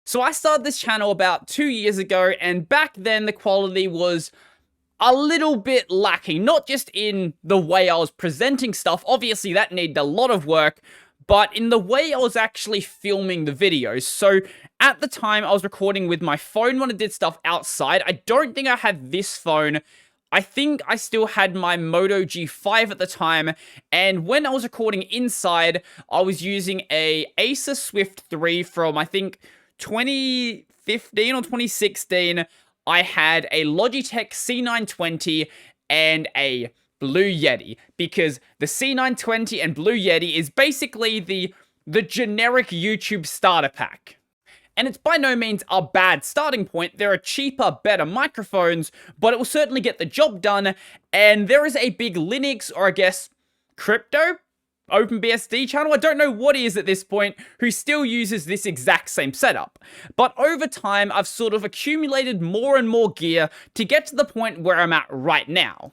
So I started this channel about 2 years ago, and back then the quality was a little bit lacking, not just in the way I was presenting stuff, obviously that needed a lot of work, but in the way I was actually filming the videos. So at the time I was recording with my phone when I did stuff outside. I don't think I had this phone. I think I still had my Moto G5 at the time, and when I was recording inside, I was using a Acer Swift 3 from, I think, 2015 or 2016. I had a Logitech C920 and a Blue Yeti, because the C920 and Blue Yeti is basically the generic YouTube starter pack. And it's by no means a bad starting point. There are cheaper, better microphones, but it will certainly get the job done. And there is a big Linux, or I guess crypto, OpenBSD channel, I don't know what he is at this point, who still uses this exact same setup. But over time, I've sort of accumulated more and more gear to get to the point where I'm at right now.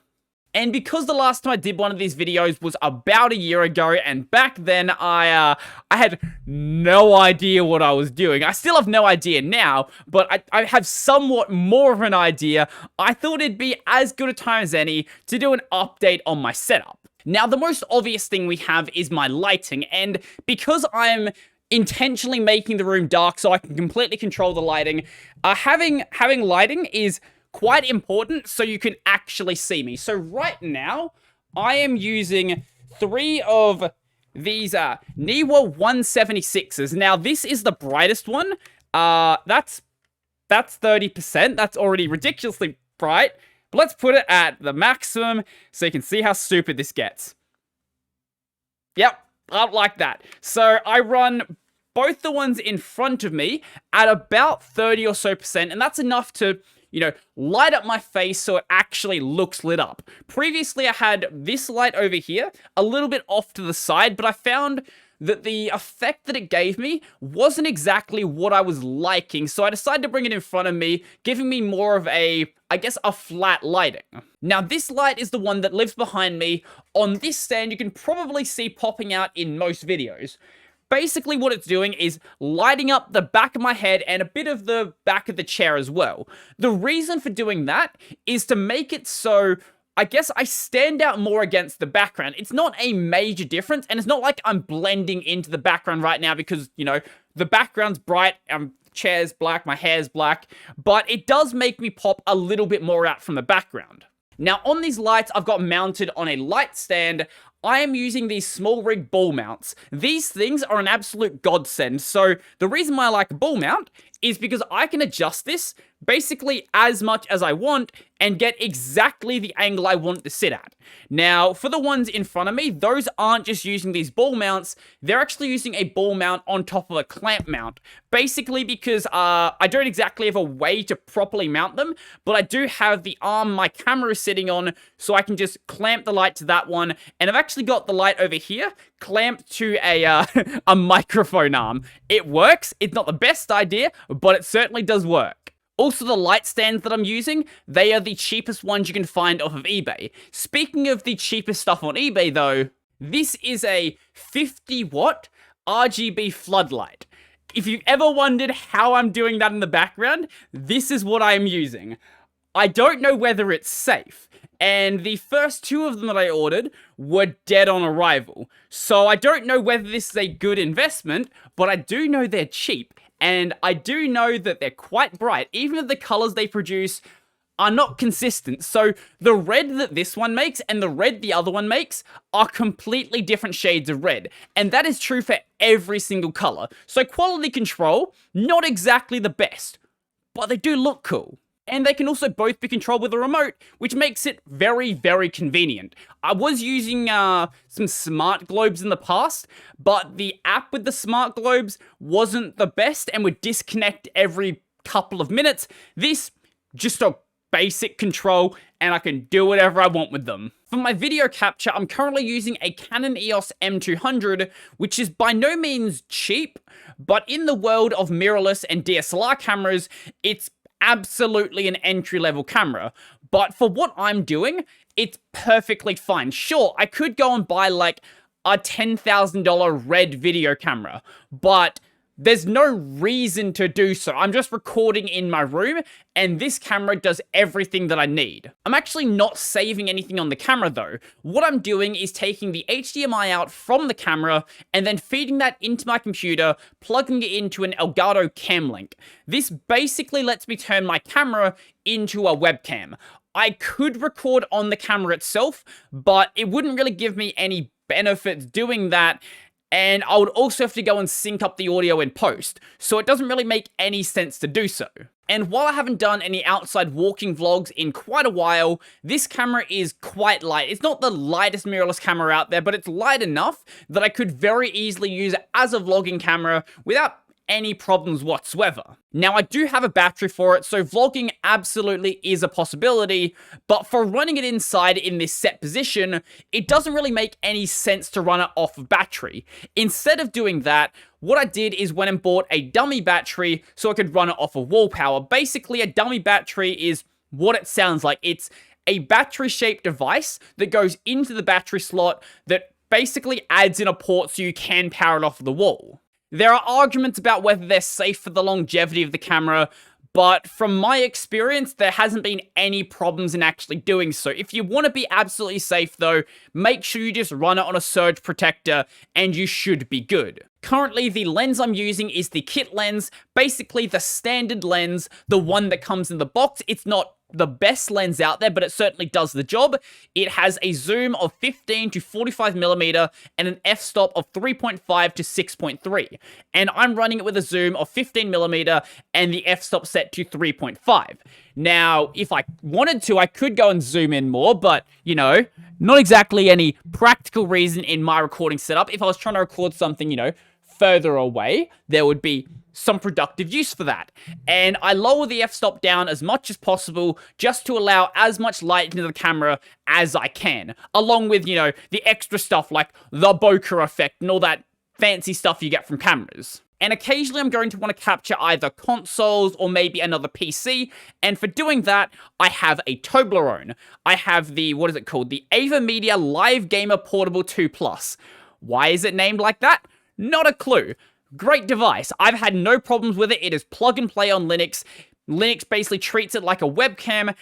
And because the last time I did one of these videos was about a year ago, and back then I had no idea what I was doing. I still have no idea now, but I have somewhat more of an idea. I thought it'd be as good a time as any to do an update on my setup. Now, the most obvious thing we have is my lighting, and because I'm intentionally making the room dark so I can completely control the lighting, having lighting is quite important so you can actually see me. So right now, I am using 3 of these Neewer 176s. Now, this is the brightest one. That's 30%. That's already ridiculously bright. But let's put it at the maximum so you can see how stupid this gets. Yep, I like that. So I run both the ones in front of me at about 30 or so percent, and that's enough to, you know, light up my face so it actually looks lit up. Previously, I had this light over here, a little bit off to the side, but I found that the effect that it gave me wasn't exactly what I was liking, so I decided to bring it in front of me, giving me more of a, I guess, a flat lighting. Now, this light is the one that lives behind me on this stand you can probably see popping out in most videos. Basically, what it's doing is lighting up the back of my head and a bit of the back of the chair as well. The reason for doing that is to make it so I guess I stand out more against the background. It's not a major difference, and it's not like I'm blending into the background right now because, you know, the background's bright, chair's black, my hair's black, but it does make me pop a little bit more out from the background. Now, on these lights, I've got mounted on a light stand. I am using these small rig ball mounts. These things are an absolute godsend. So the reason why I like a ball mount is because I can adjust this basically as much as I want and get exactly the angle I want to sit at. Now, for the ones in front of me, those aren't just using these ball mounts, they're actually using a ball mount on top of a clamp mount. Basically because I don't exactly have a way to properly mount them, but I do have the arm my camera is sitting on, so I can just clamp the light to that one, and I've actually got the light over here clamped to a microphone arm. It works. It's not the best idea, but it certainly does work. Also, the light stands that I'm using, they are the cheapest ones you can find off of eBay. Speaking of the cheapest stuff on eBay though, this is a 50-watt RGB floodlight. If you've ever wondered how I'm doing that in the background, this is what I am using. I don't know whether it's safe, and the first 2 of them that I ordered were dead on arrival. So I don't know whether this is a good investment, but I do know they're cheap. And I do know that they're quite bright, even if the colors they produce are not consistent. So the red that this one makes and the red the other one makes are completely different shades of red. And that is true for every single color. So quality control, not exactly the best, but they do look cool. And they can also both be controlled with a remote, which makes it very, very convenient. I was using some smart globes in the past, but the app with the smart globes wasn't the best and would disconnect every couple of minutes. This, just a basic control, and I can do whatever I want with them. For my video capture, I'm currently using a Canon EOS M200, which is by no means cheap, but in the world of mirrorless and DSLR cameras, it's absolutely an entry-level camera, but for what I'm doing, it's perfectly fine. Sure, I could go and buy like a $10,000 red video camera, but there's no reason to do so. I'm just recording in my room, and this camera does everything that I need. I'm actually not saving anything on the camera though. What I'm doing is taking the HDMI out from the camera and then feeding that into my computer, plugging it into an Elgato cam link. This basically lets me turn my camera into a webcam. I could record on the camera itself, but it wouldn't really give me any benefits doing that. And I would also have to go and sync up the audio in post, so it doesn't really make any sense to do so. And while I haven't done any outside walking vlogs in quite a while, this camera is quite light. It's not the lightest mirrorless camera out there, but it's light enough that I could very easily use it as a vlogging camera without any problems whatsoever. Now, I do have a battery for it, so vlogging absolutely is a possibility, but for running it inside in this set position, it doesn't really make any sense to run it off of battery. Instead of doing that, what I did is went and bought a dummy battery so I could run it off of wall power. Basically, a dummy battery is what it sounds like. It's a battery-shaped device that goes into the battery slot that basically adds in a port so you can power it off of the wall. There are arguments about whether they're safe for the longevity of the camera, but from my experience, there hasn't been any problems in actually doing so. If you want to be absolutely safe though, make sure you just run it on a surge protector and you should be good. Currently, the lens I'm using is the kit lens, basically the standard lens, the one that comes in the box. It's not the best lens out there, but it certainly does the job. It has a zoom of 15 to 45mm and an f-stop of 3.5 to 6.3. And I'm running it with a zoom of 15mm and the f-stop set to 3.5. Now, if I wanted to, I could go and zoom in more, but, you know, not exactly any practical reason in my recording setup. If I was trying to record something, you know, further away, there would be some productive use for that. And I lower the f-stop down as much as possible just to allow as much light into the camera as I can, along with, you know, the extra stuff like the bokeh effect and all that fancy stuff you get from cameras. And occasionally I'm going to want to capture either consoles or maybe another PC, and for doing that, I have a Toblerone. I have the, what is it called? The AverMedia Live Gamer Portable 2 Plus. Why is it named like that? Not a clue. Great device. I've had no problems with it. It is plug and play on Linux. Linux basically treats it like a webcam,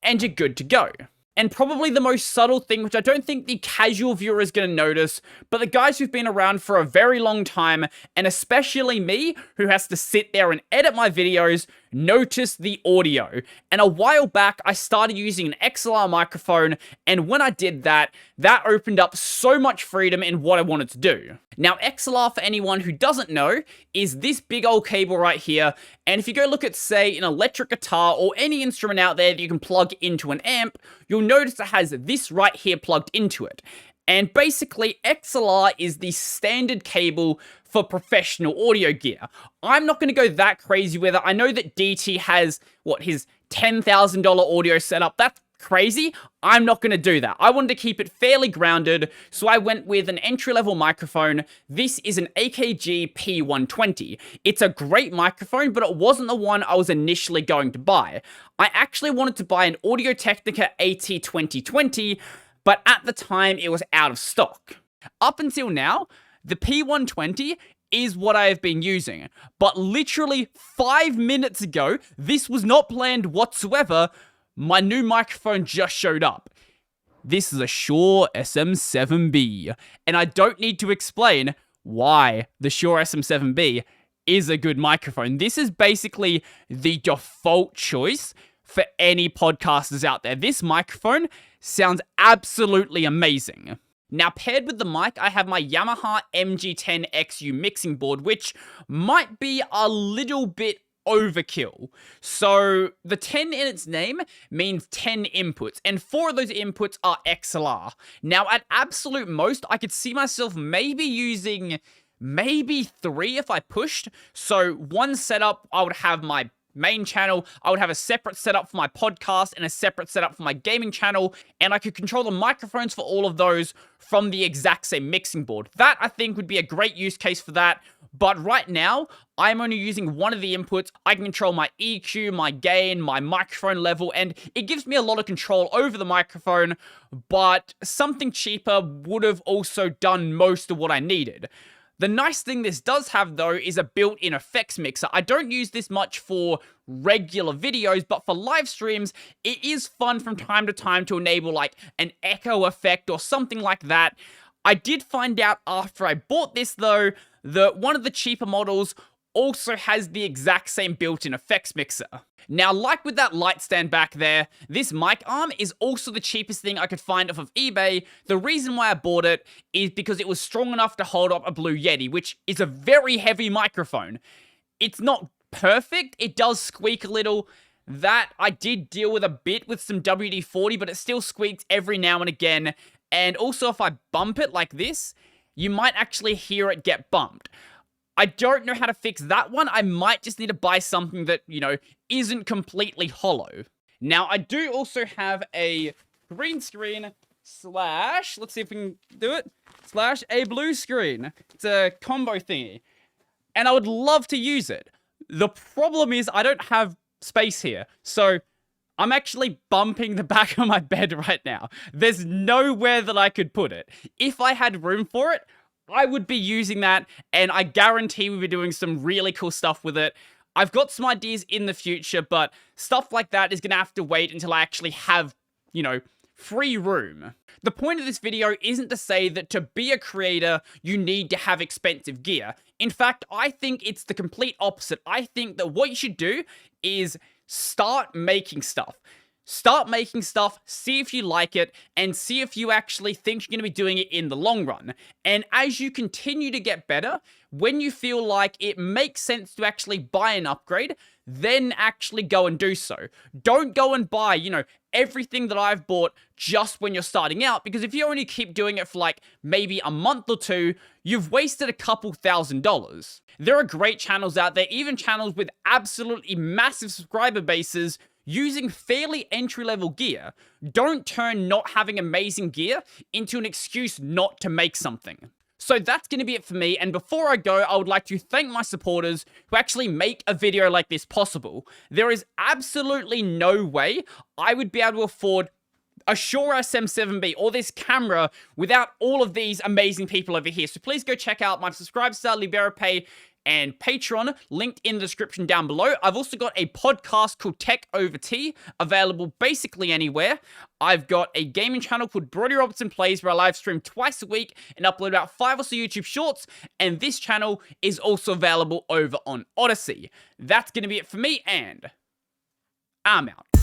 and you're good to go. And probably the most subtle thing, which I don't think the casual viewer is going to notice, but the guys who've been around for a very long time, and especially me, who has to sit there and edit my videos, notice the audio. And a while back, I started using an XLR microphone, and when I did that, that opened up so much freedom in what I wanted to do. Now, XLR, for anyone who doesn't know, is this big old cable right here, and if you go look at, say, an electric guitar or any instrument out there that you can plug into an amp, you'll notice it has this right here plugged into it. And basically, XLR is the standard cable for professional audio gear. I'm not going to go that crazy with it. I know that DT has, what, his $10,000 audio setup. That's crazy. I'm not going to do that. I wanted to keep it fairly grounded, so I went with an entry-level microphone. This is an AKG P120. It's a great microphone, but it wasn't the one I was initially going to buy. I actually wanted to buy an Audio-Technica AT2020, but at the time, it was out of stock. Up until now, the P120 is what I have been using, but literally 5 minutes ago, this was not planned whatsoever, my new microphone just showed up. This is a Shure SM7B, and I don't need to explain why the Shure SM7B is a good microphone. This is basically the default choice for any podcasters out there. This microphone sounds absolutely amazing. Now, paired with the mic, I have my Yamaha MG10XU mixing board, which might be a little bit overkill. So the 10 in its name means 10 inputs, and 4 of those inputs are XLR. Now, at absolute most, I could see myself maybe using 3 if I pushed. So one setup, I would have my main channel, I would have a separate setup for my podcast and a separate setup for my gaming channel, and I could control the microphones for all of those from the exact same mixing board. That, I think, would be a great use case for that, but right now, I'm only using one of the inputs. I can control my EQ, my gain, my microphone level, and it gives me a lot of control over the microphone, but something cheaper would have also done most of what I needed. The nice thing this does have, though, is a built-in effects mixer. I don't use this much for regular videos, but for live streams, it is fun from time to time to enable, like, an echo effect or something like that. I did find out after I bought this, though, that one of the cheaper models also has the exact same built-in effects mixer. Now, like with that light stand back there, this mic arm is also the cheapest thing I could find off of eBay. The reason why I bought it is because it was strong enough to hold up a Blue Yeti, which is a very heavy microphone. It's not perfect, it does squeak a little. That I did deal with a bit with some WD-40, but it still squeaks every now and again. And also, if I bump it like this, you might actually hear it get bumped. I don't know how to fix that one. I might just need to buy something that, you know, isn't completely hollow. Now, I do also have a green screen slash, let's see if we can do it, slash a blue screen. It's a combo thingy. And I would love to use it. The problem is I don't have space here. So I'm actually bumping the back of my bed right now. There's nowhere that I could put it. If I had room for it, I would be using that, and I guarantee we'll be doing some really cool stuff with it. I've got some ideas in the future, but stuff like that is going to have to wait until I actually have, you know, free room. The point of this video isn't to say that to be a creator, you need to have expensive gear. In fact, I think it's the complete opposite. I think that what you should do is start making stuff. Start making stuff, see if you like it, and see if you actually think you're going to be doing it in the long run. And as you continue to get better, when you feel like it makes sense to actually buy an upgrade, then actually go and do so. Don't go and buy, you know, everything that I've bought just when you're starting out, because if you only keep doing it for like maybe a month or two, you've wasted a couple $1,000s. There are great channels out there, even channels with absolutely massive subscriber bases, using fairly entry-level gear. Don't turn not having amazing gear into an excuse not to make something. So that's going to be it for me, and before I go, I would like to thank my supporters who actually make a video like this possible. There is absolutely no way I would be able to afford a Shure SM7B or this camera without all of these amazing people over here. So please go check out my Subscribestar, LiberaPay, and Patreon, linked in the description down below. I've also got a podcast called Tech Over Tea, available basically anywhere. I've got a gaming channel called Brodie Robertson Plays, where I live stream twice a week and upload about 5 or so YouTube shorts, and this channel is also available over on Odyssey. That's going to be it for me, and I'm out.